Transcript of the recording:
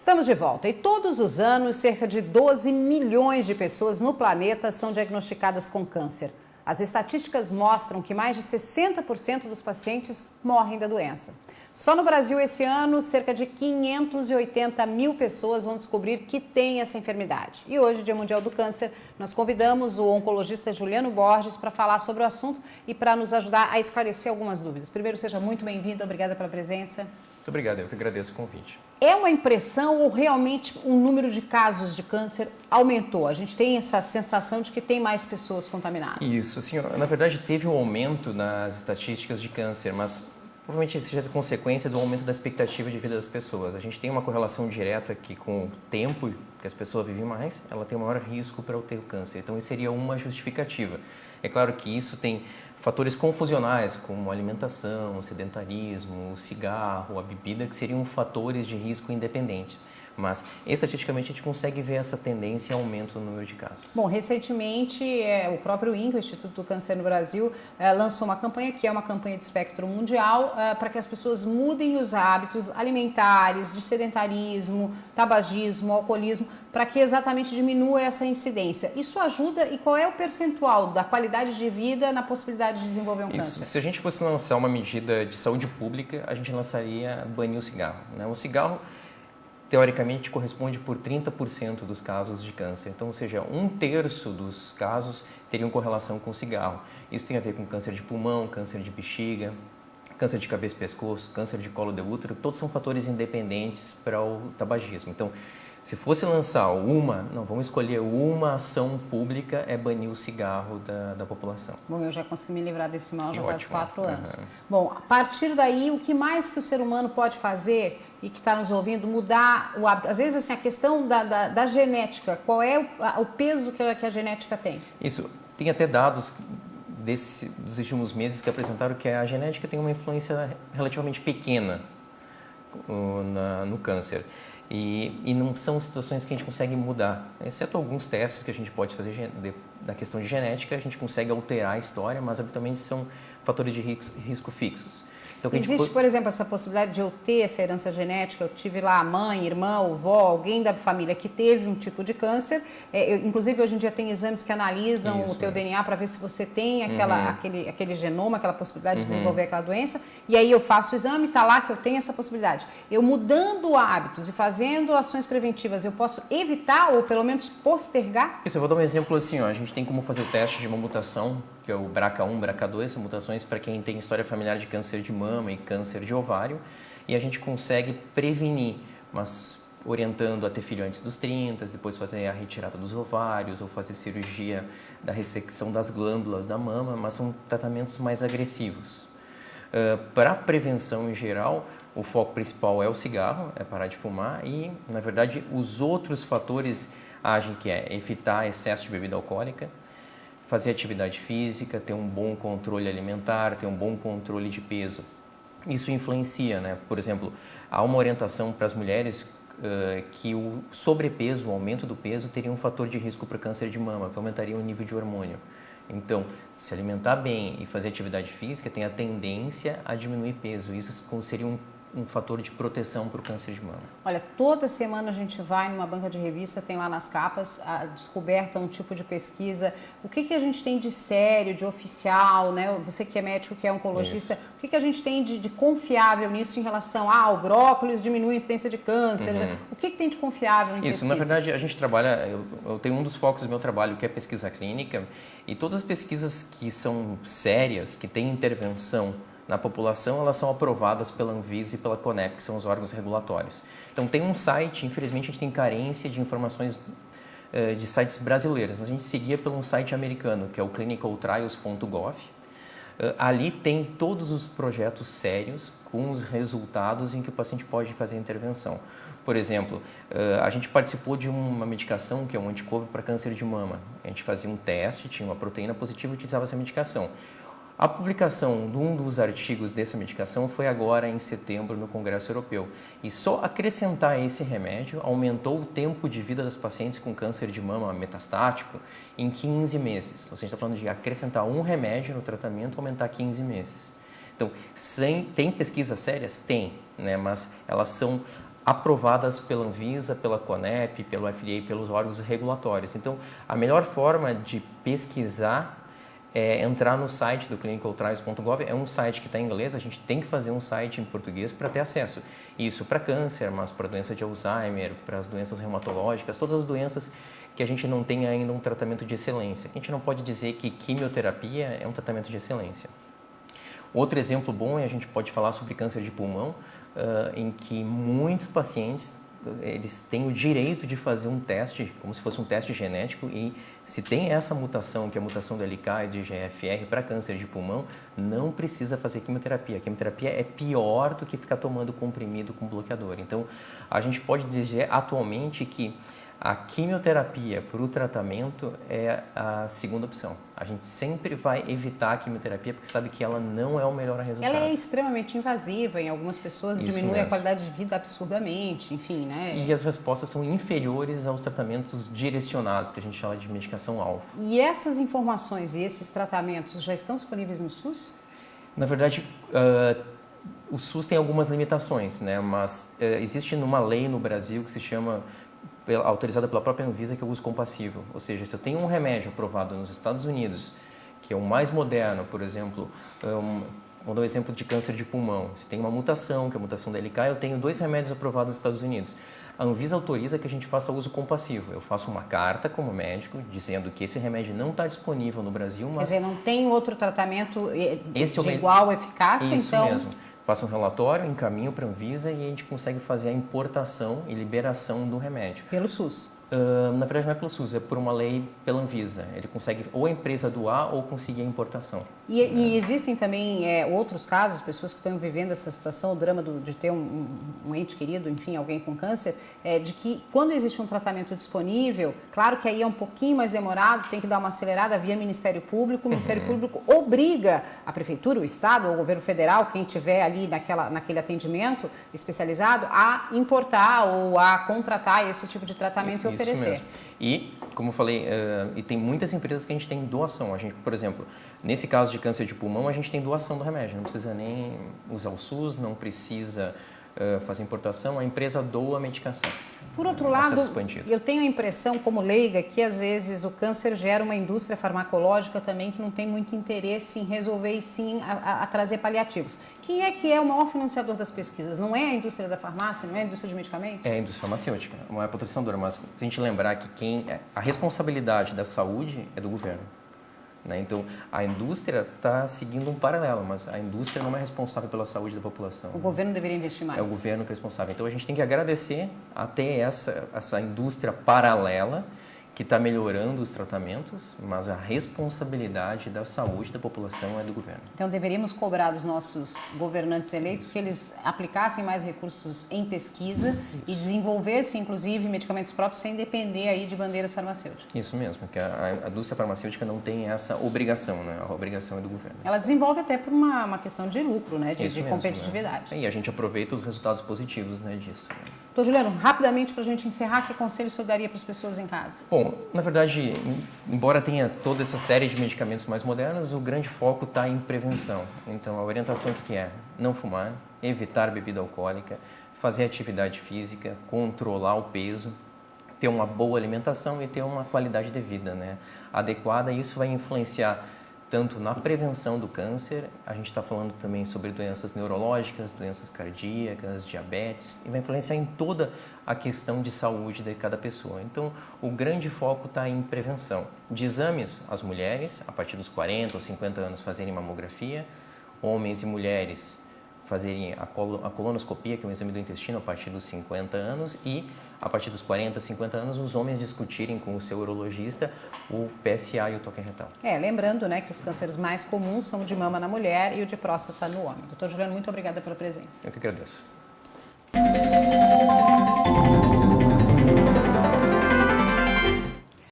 Estamos de volta e todos os anos, cerca de 12 milhões de pessoas no planeta são diagnosticadas com câncer. As estatísticas mostram que mais de 60% dos pacientes morrem da doença. Só no Brasil esse ano, cerca de 580 mil pessoas vão descobrir que têm essa enfermidade. E hoje, Dia Mundial do Câncer, nós convidamos o oncologista Juliano Borges para falar sobre o assunto e para nos ajudar a esclarecer algumas dúvidas. Primeiro, seja muito bem-vindo, obrigada pela presença. Muito obrigado, eu que agradeço o convite. É uma impressão ou realmente o número de casos de câncer aumentou? A gente tem essa sensação de que tem mais pessoas contaminadas? Isso, assim, na verdade teve um aumento nas estatísticas de câncer, mas provavelmente isso seja consequência do aumento da expectativa de vida das pessoas. A gente tem uma correlação direta que com o tempo que as pessoas vivem mais, ela tem um maior risco para ter o câncer. Então isso seria uma justificativa. É claro que isso tem fatores confusionais, como a alimentação, o sedentarismo, o cigarro, a bebida, que seriam fatores de risco independentes. Mas, estatisticamente, a gente consegue ver essa tendência em aumento no número de casos. Bom, recentemente, o próprio INCA, o Instituto do Câncer no Brasil, lançou uma campanha, que é uma campanha de espectro mundial, para que as pessoas mudem os hábitos alimentares, de sedentarismo, tabagismo, alcoolismo, para que exatamente diminua essa incidência. Isso ajuda e qual é o percentual da qualidade de vida na possibilidade de desenvolver um câncer? Se a gente fosse lançar uma medida de saúde pública, a gente lançaria banir o cigarro, né? O cigarro, teoricamente, corresponde por 30% dos casos de câncer. Então, ou seja, 1/3 dos casos teriam correlação com o cigarro. Isso tem a ver com câncer de pulmão, câncer de bexiga, câncer de cabeça e pescoço, câncer de colo de útero, todos são fatores independentes para o tabagismo. Então, se fosse lançar vamos escolher uma ação pública, é banir o cigarro da população. Bom, eu já consegui me livrar desse mal já faz 4 anos. Uhum. Bom, a partir daí, o que mais que o ser humano pode fazer e que está nos ouvindo, mudar o hábito? Às vezes, assim, a questão da genética, qual é o peso que a genética tem? Isso, tem até dados dos últimos meses que apresentaram que a genética tem uma influência relativamente pequena no câncer. E não são situações que a gente consegue mudar, exceto alguns testes que a gente pode fazer da questão de genética, a gente consegue alterar a história, mas habitualmente são fatores de risco fixos. Então, existe, por exemplo, essa possibilidade de eu ter essa herança genética? Eu tive lá a mãe, irmã, avó, alguém da família que teve um tipo de câncer. Inclusive, hoje em dia tem exames que analisam o teu DNA para ver se você tem aquele genoma, aquela possibilidade de desenvolver aquela doença. E aí eu faço o exame, está lá que eu tenho essa possibilidade. Eu mudando hábitos e fazendo ações preventivas, eu posso evitar ou pelo menos postergar? Isso, eu vou dar um exemplo assim, ó. A gente tem como fazer o teste de uma mutação, que é o BRCA1, BRCA2, são mutações para quem tem história familiar de câncer de mama e câncer de ovário, e a gente consegue prevenir, mas orientando a ter filho antes dos 30, depois fazer a retirada dos ovários ou fazer cirurgia da ressecção das glândulas da mama, mas são tratamentos mais agressivos. Para a prevenção em geral, o foco principal é o cigarro, é parar de fumar e, na verdade, os outros fatores agem, que é evitar excesso de bebida alcoólica, fazer atividade física, ter um bom controle alimentar, ter um bom controle de peso. Isso influencia, né? Por exemplo, há uma orientação para as mulheres que o sobrepeso, o aumento do peso, teria um fator de risco para câncer de mama, que aumentaria o nível de hormônio. Então, se alimentar bem e fazer atividade física tem a tendência a diminuir peso. Isso seria um fator de proteção para o câncer de mama. Olha, toda semana a gente vai numa banca de revista, tem lá nas capas a descoberta, um tipo de pesquisa. O que a gente tem de sério, de oficial, né? Você que é médico, que é oncologista, o que a gente tem de confiável nisso em relação ao brócolis diminui a incidência de câncer? O que tem de confiável em pesquisas? Isso, na verdade, a gente trabalha, eu tenho um dos focos do meu trabalho que é pesquisa clínica, e todas as pesquisas que são sérias, que têm intervenção na população, elas são aprovadas pela Anvisa e pela CONEP, que são os órgãos regulatórios. Então, tem um site, infelizmente a gente tem carência de informações de sites brasileiros, mas a gente seguia por um site americano, que é o clinicaltrials.gov. Ali tem todos os projetos sérios com os resultados em que o paciente pode fazer a intervenção. Por exemplo, a gente participou de uma medicação que é um anticorpo para câncer de mama. A gente fazia um teste, tinha uma proteína positiva e utilizava essa medicação. A publicação de um dos artigos dessa medicação foi agora em setembro no Congresso Europeu. E só acrescentar esse remédio aumentou o tempo de vida das pacientes com câncer de mama metastático em 15 meses. Ou seja, a gente está falando de acrescentar um remédio no tratamento, aumentar 15 meses. Então, tem pesquisas sérias? Tem, né? Mas elas são aprovadas pela Anvisa, pela CONEP, pelo FDA, pelos órgãos regulatórios. Então, a melhor forma de pesquisar é entrar no site do clinicaltrials.gov. É um site que está em inglês, a gente tem que fazer um site em português para ter acesso. Isso para câncer, mas para doença de Alzheimer, para as doenças reumatológicas, todas as doenças que a gente não tem ainda um tratamento de excelência. A gente não pode dizer que quimioterapia é um tratamento de excelência. Outro exemplo bom é a gente pode falar sobre câncer de pulmão, em que muitos pacientes eles têm o direito de fazer um teste, como se fosse um teste genético, e se tem essa mutação, que é a mutação da LK e do IGFR para câncer de pulmão, não precisa fazer quimioterapia. A quimioterapia é pior do que ficar tomando comprimido com bloqueador. Então, a gente pode dizer atualmente que a quimioterapia para o tratamento é a segunda opção. A gente sempre vai evitar a quimioterapia porque sabe que ela não é o melhor resultado. Ela é extremamente invasiva, em algumas pessoas diminui a qualidade de vida absurdamente, enfim, né? E as respostas são inferiores aos tratamentos direcionados, que a gente chama de medicação-alvo. E essas informações e esses tratamentos já estão disponíveis no SUS? Na verdade, o SUS tem algumas limitações, né? Mas existe uma lei no Brasil que se chama, autorizada pela própria Anvisa, que é o uso compassivo. Ou seja, se eu tenho um remédio aprovado nos Estados Unidos, que é o mais moderno, por exemplo, vou dar um exemplo de câncer de pulmão. Se tem uma mutação, que é a mutação da LK, eu tenho 2 remédios aprovados nos Estados Unidos. A Anvisa autoriza que a gente faça uso compassivo. Eu faço uma carta como médico dizendo que esse remédio não está disponível no Brasil, mas... Quer dizer, não tem outro tratamento de igual eficácia, Isso então... mesmo. Faço um relatório, encaminho para a Anvisa e a gente consegue fazer a importação e liberação do remédio. Pelo SUS? Na verdade não é pelo SUS, é por uma lei pela Anvisa. Ele consegue ou a empresa doar ou conseguir a importação. E existem também outros casos, pessoas que estão vivendo essa situação, o drama de ter um ente querido, enfim, alguém com câncer, de que quando existe um tratamento disponível, claro que aí é um pouquinho mais demorado, tem que dar uma acelerada via Ministério Público. O Ministério Público obriga a Prefeitura, o Estado ou o Governo Federal, quem tiver ali naquele atendimento especializado, a importar ou a contratar esse tipo de tratamento e oferecer. Isso mesmo. E, como eu falei, e tem muitas empresas que a gente tem doação. A gente, por exemplo, nesse caso de câncer de pulmão, a gente tem doação do remédio. Não precisa nem usar o SUS, não precisa fazer importação, a empresa doa a medicação. Por outro lado, eu tenho a impressão, como leiga, que às vezes o câncer gera uma indústria farmacológica também que não tem muito interesse em resolver e sim a trazer paliativos. Quem é o maior financiador das pesquisas? Não é a indústria da farmácia, não é a indústria de medicamentos? É a indústria farmacêutica, não é a patrocinadora, mas se a gente lembrar que a responsabilidade da saúde é do governo. Né? Então, a indústria está seguindo um paralelo, mas a indústria não é responsável pela saúde da população. O governo deveria investir mais. É o governo que é responsável. Então, a gente tem que agradecer a ter essa indústria paralela que está melhorando os tratamentos, mas a responsabilidade da saúde da população é do governo. Então, deveríamos cobrar dos nossos governantes eleitos que eles aplicassem mais recursos em pesquisa e desenvolvessem, inclusive, medicamentos próprios sem depender aí de bandeiras farmacêuticas. Isso mesmo, porque a indústria farmacêutica não tem essa obrigação, né? A obrigação é do governo. Ela desenvolve até por uma questão de lucro, né? De competitividade. Né? E a gente aproveita os resultados positivos, né, disso. Doutor Juliano, rapidamente para a gente encerrar, que conselho o senhor daria para as pessoas em casa? Bom, na verdade, embora tenha toda essa série de medicamentos mais modernos, o grande foco está em prevenção. Então, a orientação que é não fumar, evitar bebida alcoólica, fazer atividade física, controlar o peso, ter uma boa alimentação e ter uma qualidade de vida, né, adequada. E isso vai influenciar tanto na prevenção do câncer, a gente está falando também sobre doenças neurológicas, doenças cardíacas, diabetes, e vai influenciar em toda a questão de saúde de cada pessoa. Então, o grande foco está em prevenção. De exames, as mulheres, a partir dos 40 ou 50 anos, fazerem mamografia, homens e mulheres fazerem a colonoscopia, que é um exame do intestino, a partir dos 50 anos, e a partir dos 40, 50 anos, os homens discutirem com o seu urologista o PSA e o toque retal. Lembrando, né, que os cânceres mais comuns são o de mama na mulher e o de próstata no homem. Doutor Juliano, muito obrigada pela presença. Eu que agradeço.